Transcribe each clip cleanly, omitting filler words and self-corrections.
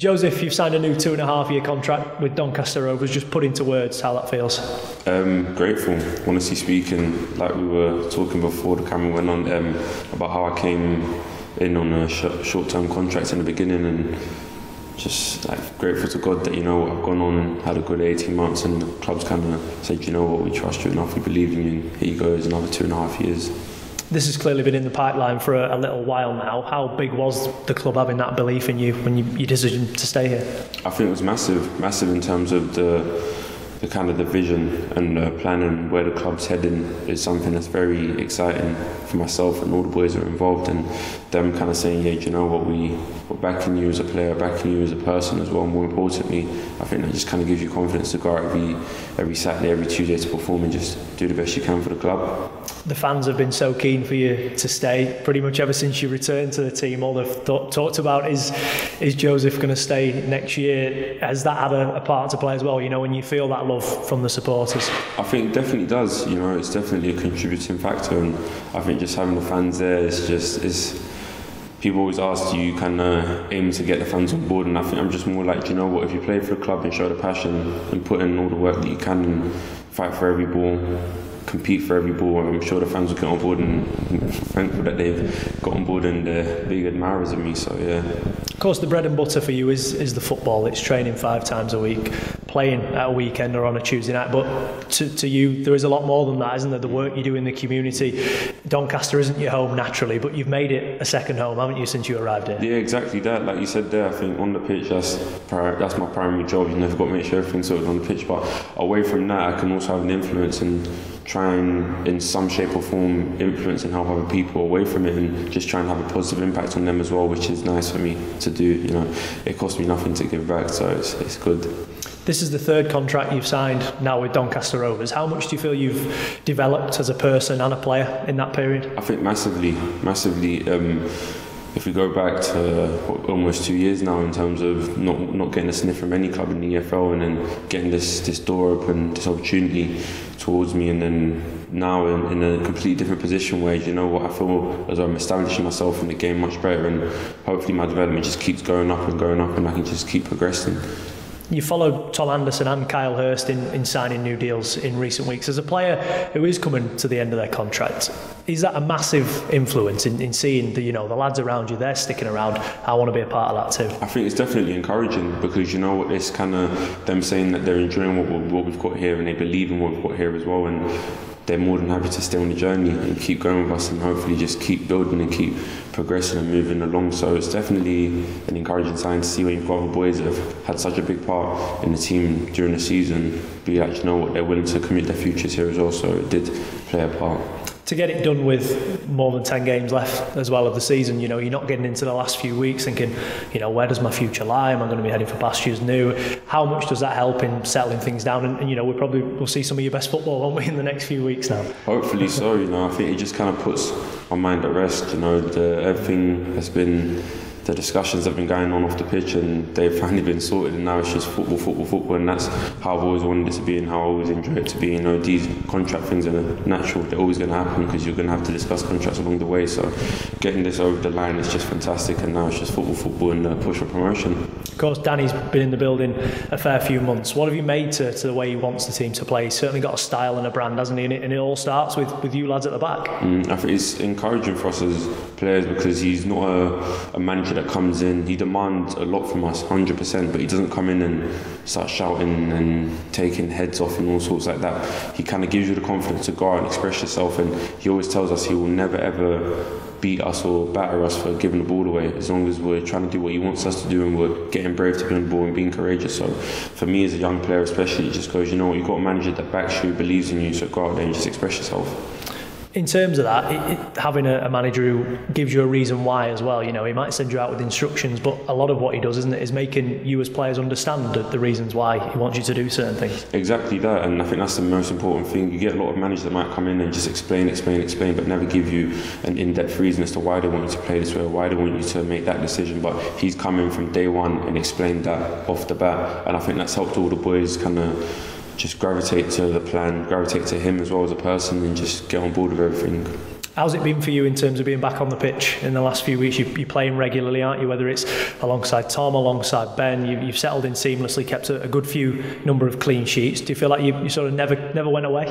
Joseph, you've signed a new 2.5-year contract with Doncaster Rovers. Just put into words how that feels. Grateful, honestly speaking. Like we were talking before the camera went on, about how I came in on a short-term contract in the beginning, and just like grateful to God that, you know, I've gone on, had a good 18 months, and the club's kind of said, you know what, we trust you enough, we believe in you, and here you go, it's another 2.5 years. This has clearly been in the pipeline for a little while now. How big was the club having that belief in you when you decided to stay here? I think it was massive in terms of the kind of the vision and the plan and where the club's heading is something that's very exciting for myself and all the boys that are involved, and them kind of saying, yeah, do you know what, we're backing you as a player, backing you as a person as well. More importantly, I think that just kind of gives you confidence to go out every Saturday, every Tuesday to perform and just do the best you can for the club. The fans have been so keen for you to stay pretty much ever since you returned to the team. All they've talked about is Joseph going to stay next year. Has that had a part to play as well, you know, when you feel that love from the supporters? I think it definitely does, you know, it's definitely a contributing factor, and I think just having the fans there is people always ask, do you kind of aim to get the fans on board? And I think I'm just more like, you know what, if you play for the club and show the passion and put in all the work that you can and fight for every ball, compete for every ball, I'm sure the fans will get on board, and I'm thankful that they've got on board and they're big admirers of me, so yeah. Of course, the bread and butter for you is the football. It's training 5 times a week, playing at a weekend or on a Tuesday night, but to you there is a lot more than that, isn't there? The work you do in the community. Doncaster isn't your home naturally, but you've made it a second home, haven't you, since you arrived here? Yeah, exactly that. Like you said there, I think on the pitch that's my primary job. You never got to make sure everything's sorted on the pitch, but away from that I can also have an influence and try and in some shape or form influence and help other people away from it, and just try and have a positive impact on them as well, which is nice for me to do. You know, it costs me nothing to give back, so it's good. This is the 3rd contract you've signed now with Doncaster Rovers. How much do you feel you've developed as a person and a player in that period? I think massively. If we go back to almost 2 years now, in terms of not getting a sniff from any club in the EFL, and then getting this door open, this opportunity towards me, and then now in a completely different position where, you know what, I feel as though I'm establishing myself in the game much better, and hopefully my development just keeps going up, and I can just keep progressing. You followed Tom Anderson and Kyle Hurst in signing new deals in recent weeks. As a player who is coming to the end of their contract, is that a massive influence in seeing the lads around you, they're sticking around? I want to be a part of that too. I think it's definitely encouraging, because you know what, it's kind of them saying that they're enjoying what we've got here, and they believe in what we've got here as well, and they're more than happy to stay on the journey and keep going with us, and hopefully just keep building and keep progressing and moving along. So it's definitely an encouraging sign to see when you've got other boys that have had such a big part in the team during the season be like, you know what, they're willing to commit their futures here as well, so it did play a part. To get it done with more than 10 games left as well of the season, you know, you're not getting into the last few weeks thinking, you know, where does my future lie? Am I going to be heading for pastures new? How much does that help in settling things down? And you know, we'll see some of your best football, won't we, in the next few weeks now? Hopefully so, you know. I think it just kind of puts my mind at rest, you know. Everything has been, the discussions have been going on off the pitch, and they've finally been sorted, and now it's just football, and that's how I've always wanted it to be and how I always enjoy it to be. You know, these contract things are natural, they're always going to happen, because you're going to have to discuss contracts along the way, so getting this over the line is just fantastic, and now it's just football and push for promotion. Of course, Danny's been in the building a fair few months. What have you made to the way he wants the team to play? He's certainly got a style and a brand, hasn't he? And it all starts with you lads at the back. I think it's encouraging for us as players, because he's not a manager that comes in, he demands a lot from us, 100%, but he doesn't come in and start shouting and taking heads off and all sorts like that. He kind of gives you the confidence to go out and express yourself, and he always tells us he will never ever beat us or batter us for giving the ball away, as long as we're trying to do what he wants us to do and we're getting brave to be on the ball and being courageous. So for me as a young player especially, it just goes, you know what, you've got a manager that backs you, believes in you, so go out there and just express yourself. In terms of that, having a manager who gives you a reason why as well, you know, he might send you out with instructions, but a lot of what he does, isn't it, is making you as players understand the reasons why he wants you to do certain things. Exactly that, and I think that's the most important thing. You get a lot of managers that might come in and just explain, but never give you an in-depth reason as to why they want you to play this way or why they want you to make that decision. But he's come in from day one and explained that off the bat, and I think that's helped all the boys kind of just gravitate to the plan, gravitate to him as well as a person, and just get on board with everything. How's it been for you in terms of being back on the pitch in the last few weeks? You're playing regularly, aren't you? Whether it's alongside Tom, alongside Ben, you've settled in seamlessly, kept a good few number of clean sheets. Do you feel like you sort of never went away?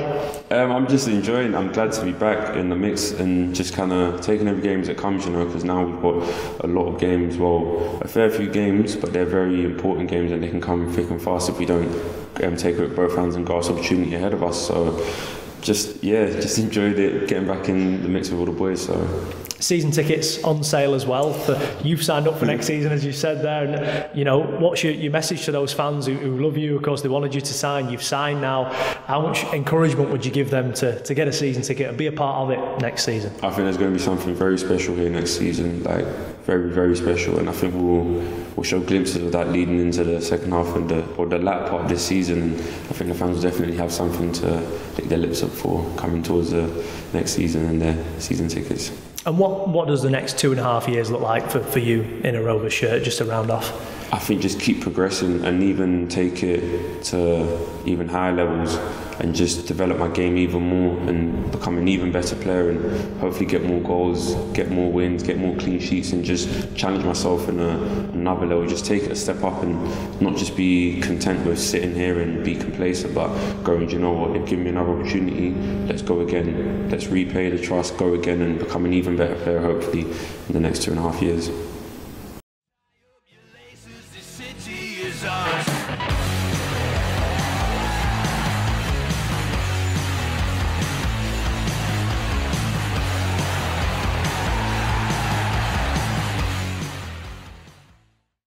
I'm just enjoying. I'm glad to be back in the mix and just kind of taking every game as it comes, because now we've got a lot of games. Well, a fair few games, but they're very important games and they can come thick and fast if we don't take it with both hands and grasp opportunity ahead of us. So. Just enjoyed it, getting back in the mix with all the boys. So season tickets on sale as well. You've signed up for next season, as you said there. And what's your message to those fans who love you? Of course, they wanted you to sign. You've signed now. How much encouragement would you give them to get a season ticket and be a part of it next season? I think there's going to be something very special here next season, like very, very special. And I think we'll show glimpses of that leading into the second half or the latter part of this season. And I think the fans will definitely have something to lick their lips up for coming towards the next season and their season tickets. And what does the next 2.5 years look like for you in a Rovers shirt, just to round off? I think just keep progressing and even take it to even higher levels and just develop my game even more and become an even better player and hopefully get more goals, get more wins, get more clean sheets and just challenge myself in another level. Just take it a step up and not just be content with sitting here and be complacent, but going, do you know what, they've given me another opportunity, let's go again, let's repay the trust, go again and become an even better player hopefully in the next 2.5 years.